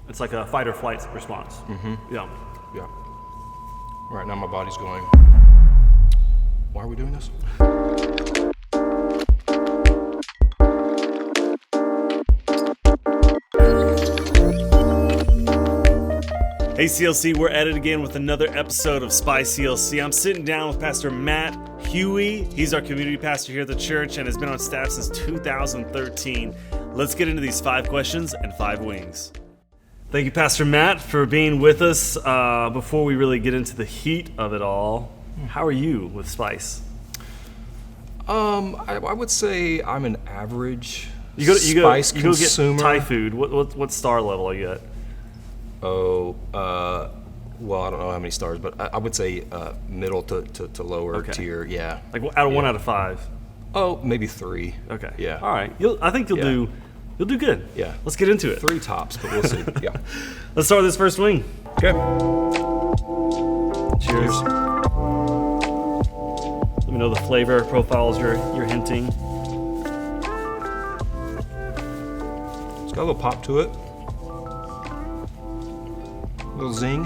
It's like a fight or flight response. Yeah. Yeah. Right now my body's going, why are we doing this? Hey CLC, we're at it again with another episode of SpiCLC. I'm sitting down with Pastor Matt Huie. He's our community pastor here at the church and has been on staff since 2013. Let's get into these 5 questions and 5 wings. Thank you, Pastor Matt, for being with us. Before we really get into the heat of it all, how are you with Spice? I would say I'm an average Spice consumer. You go get Thai food. What star level are you at? Well, I don't know how many stars, but I would say middle to lower tier. Yeah. Like out of 1 out of 5. Oh, maybe 3. Okay. Yeah. All right. I think you'll do good. Yeah. Let's get into it. 3 tops, but we'll see. Yeah. Let's start with this first wing. Okay. Cheers. Let me know the flavor profiles you're hinting. It's got a little pop to it. A little zing.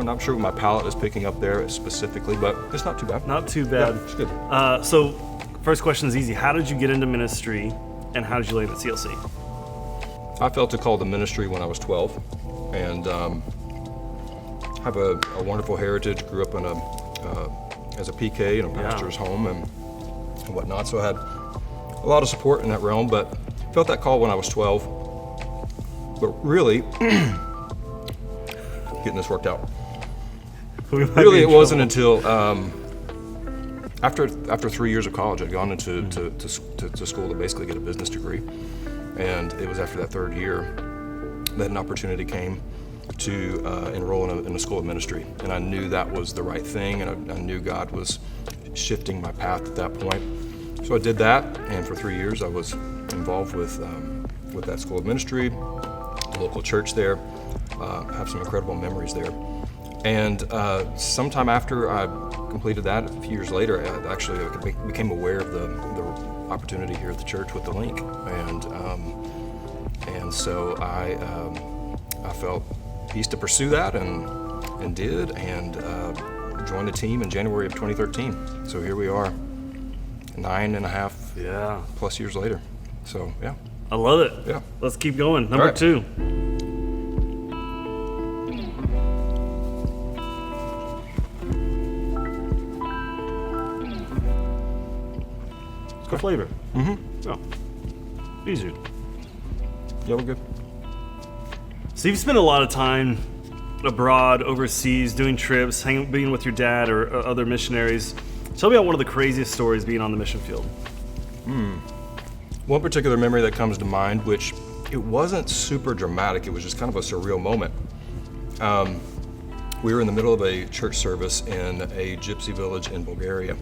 Not sure what my palate is picking up there specifically, but it's not too bad. Not too bad. Yeah, it's good. So, first question is easy. How did you get into ministry, and how did you land at CLC? I felt a call to ministry when I was 12, and have a wonderful heritage. Grew up in as a PK in a pastor's home and whatnot, so I had a lot of support in that realm, but felt that call when I was 12. But really, getting this worked out. Really, it wasn't until after 3 years of college, I'd gone into to school to basically get a business degree, and it was after that 3rd year that an opportunity came to enroll in a school of ministry, and I knew that was the right thing, and I knew God was shifting my path at that point. So I did that, and for 3 years I was involved with that school of ministry. Local church there, have some incredible memories there. And sometime after I completed that, a few years later, I became aware of the opportunity here at the church with the link, and so I felt peace to pursue that and did, and joined the team in January of 2013. So here we are, 9.5 plus years later. So yeah. I love it. Yeah. Let's keep going. Number 2. It's good flavor. Oh, easy. Yeah, we're good. So you've spent a lot of time abroad, overseas, doing trips, being with your dad or other missionaries. Tell me about one of the craziest stories being on the mission field. One particular memory that comes to mind, which it wasn't super dramatic, it was just kind of a surreal moment. We were in the middle of a church service in a gypsy village in Bulgaria,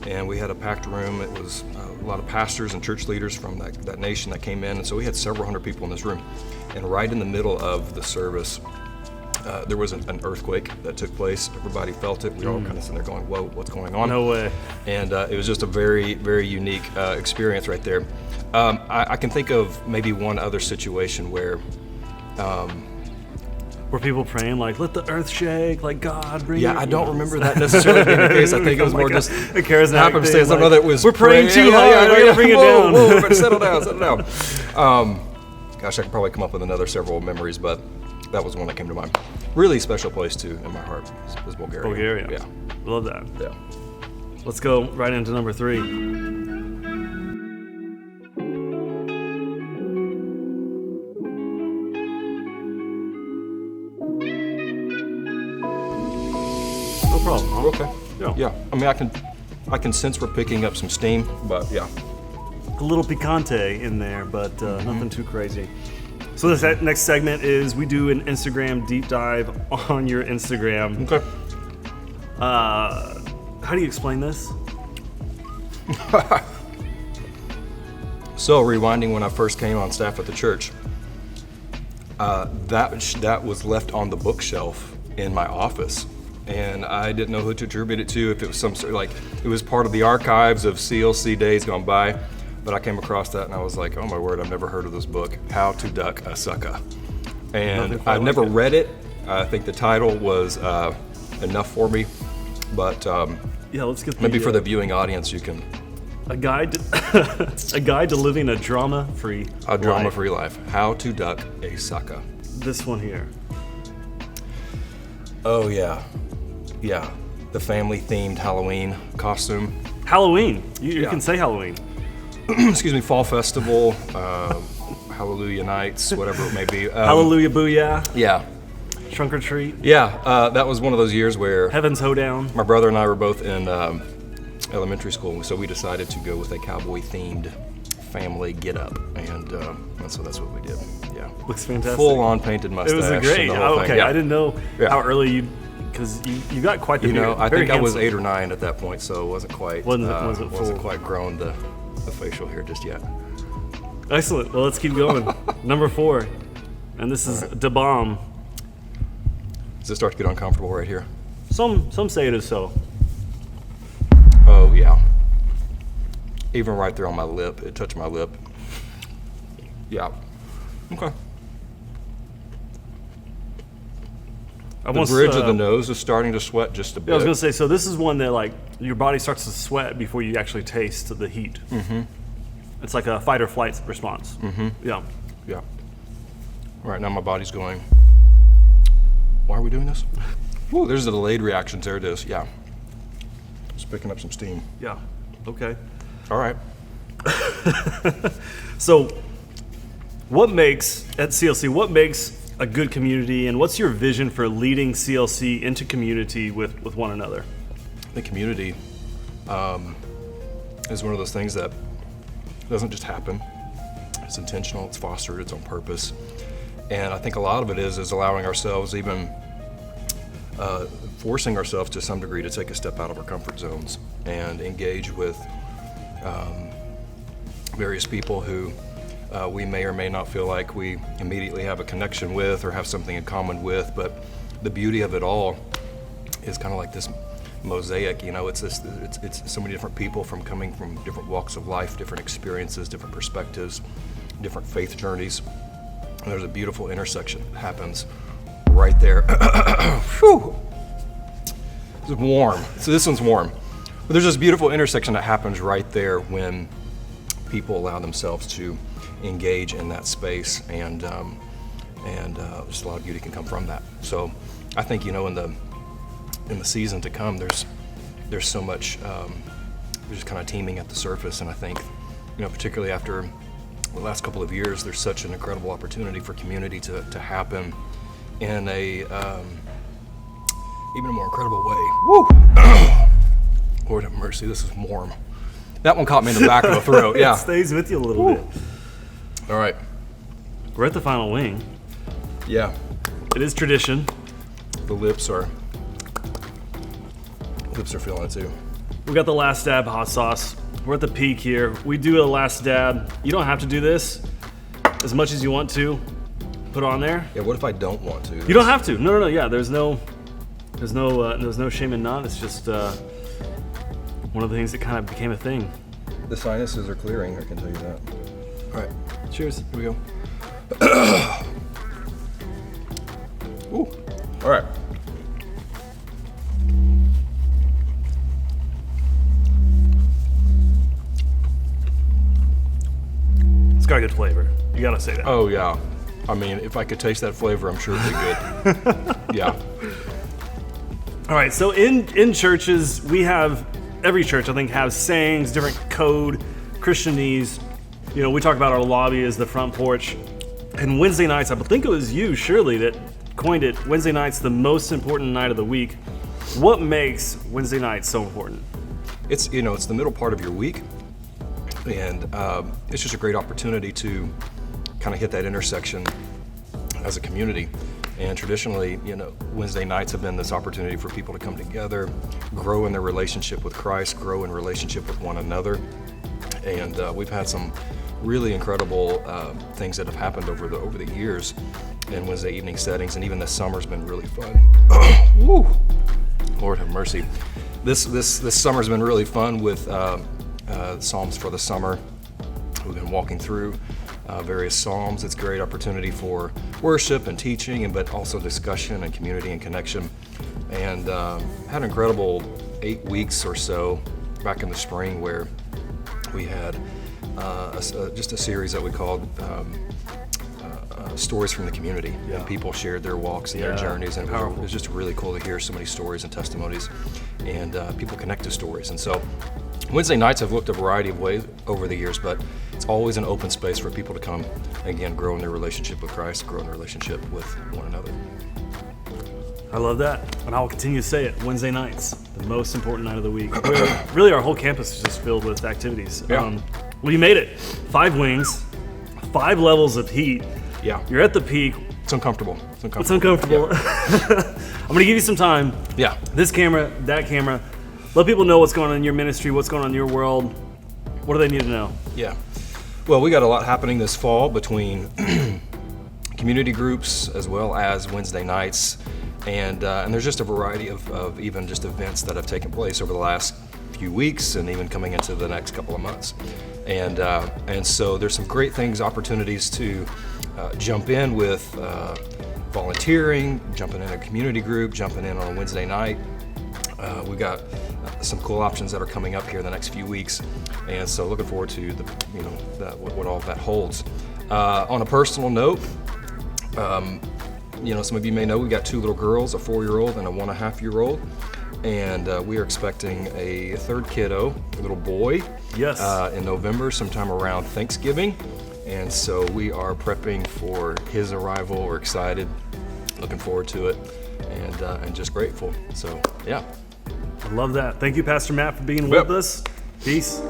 and we had a packed room. It was a lot of pastors and church leaders from that nation that came in, and so we had several hundred people in this room. And right in the middle of the service, there was an earthquake that took place. Everybody felt it. We were all kind of sitting there going, whoa, what's going on? No way. And it was just a very, very unique experience right there. I can think of maybe one other situation where... Were people praying like, let the earth shake, like God bring I don't remember that necessarily being the case. I think it was more just a charismatic happenstance. I don't know that it was... We're praying too hard, we gotta bring it down. Whoa, but settle down. Gosh, I could probably come up with several memories, but that was one that came to mind. Really special place too in my heart was Bulgaria. Bulgaria. Yeah. Love that. Yeah. Let's go right into number 3. No problem. Huh? Okay. Yeah. I mean, I can sense we're picking up some steam, but yeah. A little picante in there, but nothing too crazy. So this next segment is we do an Instagram deep dive on your Instagram. Okay. How do you explain this? So rewinding when I first came on staff at the church, that was left on the bookshelf in my office, and I didn't know who to attribute it to. If it was some sort of, like, it was part of the archives of CLC days gone by. but I came across that and I was like, oh my word, I've never heard of this book, How to Duck a Sucker. And I've never read it. I think the title was enough for me, but yeah, let's get maybe for the viewing audience, you can. A guide to living a drama-free life. How to Duck a Sucker. This one here. Oh yeah. The family-themed Halloween costume. Halloween. You can say Halloween. Excuse me. Fall festival. Hallelujah nights. Whatever it may be. Hallelujah booyah. Yeah. Trunk or treat. Yeah. That was one of those years where Heaven's Hoedown. my brother and I were both in elementary school, so we decided to go with a cowboy-themed family get-up, and so that's what we did. Yeah. Looks fantastic. Full-on painted mustache. It was a great. Okay, yeah. I didn't know how early because you got quite the beard. I think handsome. I was 8 or 9 at that point, so it wasn't quite wasn't quite grown the facial hair just yet. Excellent. Well, let's keep going. Number 4, and this is Da Bomb. Does it start to get uncomfortable right here? Some say it is so. Oh yeah. Even right there on my lip, it touched my lip. Yeah. Okay. The bridge of the nose is starting to sweat just a bit. Yeah, I was gonna say, so this is one that like your body starts to sweat before you actually taste the heat. Mm-hmm. It's like a fight or flight response. Mm-hmm. Yeah. Yeah. Right now my body's going, why are we doing this? Whoa, there's the delayed reactions. There it is. Yeah. Just picking up some steam. Yeah. Okay. All right. So, what makes a good community, and what's your vision for leading CLC into community with one another? The community is one of those things that doesn't just happen. It's intentional, it's fostered, it's on purpose. And I think a lot of it is allowing ourselves, even forcing ourselves to some degree to take a step out of our comfort zones and engage with various people who we may or may not feel like we immediately have a connection with or have something in common with, but the beauty of it all is kind of like this mosaic, it's so many different people coming from different walks of life, different experiences, different perspectives, different faith journeys, and there's a beautiful intersection that happens right there. Whew. It's warm, so this one's warm. But there's this beautiful intersection that happens right there when people allow themselves to engage in that space, and just a lot of beauty can come from that. So I think in the season to come, there's so much just kind of teeming at the surface, and I think particularly after the last couple of years, there's such an incredible opportunity for community to happen in a even a more incredible way. Woo! Lord have mercy, this is warm. That one caught me in the back of the throat. Yeah. It stays with you a little bit. All right. We're at the final wing. Yeah. It is tradition. The lips are feeling it too. We got the last dab hot sauce. We're at the peak here. We do a last dab. You don't have to do this as much as you want to. Put on there. Yeah. What if I don't want to? You don't have to. No. Yeah. There's no shame in none. It's just one of the things that kind of became a thing. The sinuses are clearing. I can tell you that. All right. Cheers. Here we go. Ooh. All right. It's got a good flavor. You gotta say that. Oh yeah. I mean, if I could taste that flavor, I'm sure it'd be good. Yeah. All right. So in churches, every church I think has sayings, different code, Christianese. We talk about our lobby as the front porch. And Wednesday nights, I think it was you, Shirley, that coined it. Wednesday nights, the most important night of the week. What makes Wednesday nights so important? It's the middle part of your week, and it's just a great opportunity to kind of hit that intersection as a community. And traditionally, Wednesday nights have been this opportunity for people to come together, grow in their relationship with Christ, grow in relationship with one another. And we've had some really incredible things that have happened over the years in Wednesday evening settings, and even this summer's been really fun. Woo! Lord have mercy. This summer's been really fun with Psalms for the Summer We've been walking through various Psalms. It's a great opportunity for worship and teaching, but also discussion and community and connection. And had an incredible 8 weeks or so back in the spring where we had just a series that we called Stories from the Community. And people shared their walks and their journeys, and it was just really cool to hear so many stories and testimonies, and people connect to stories. And so Wednesday nights have looked a variety of ways over the years, but it's always an open space for people to come, again, grow in their relationship with Christ, grow in their relationship with one another. I love that, and I will continue to say it. Wednesday nights, the most important night of the week. Really, our whole campus is just filled with activities. Yeah. Well, you made it. 5 wings, 5 levels of heat. Yeah. You're at the peak. It's uncomfortable. It's uncomfortable. Yeah. I'm going to give you some time. Yeah. This camera, that camera. Let people know what's going on in your ministry, what's going on in your world. What do they need to know? Yeah. Well, we got a lot happening this fall between community groups as well as Wednesday nights. And there's just a variety of even just events that have taken place over the last few weeks and even coming into the next couple of months. And so there's some great things, opportunities to jump in with volunteering, jumping in a community group, jumping in on a Wednesday night. We've got some cool options that are coming up here in the next few weeks, and so looking forward to what all of that holds. On a personal note, some of you may know we've got 2 little girls, a 4-year-old and a 1.5-year-old, and we are expecting a 3rd kiddo, a little boy, in November, sometime around Thanksgiving. And so we are prepping for his arrival. We're excited, looking forward to it, and just grateful. So, yeah. I love that. Thank you, Pastor Matt, for being with us. Peace.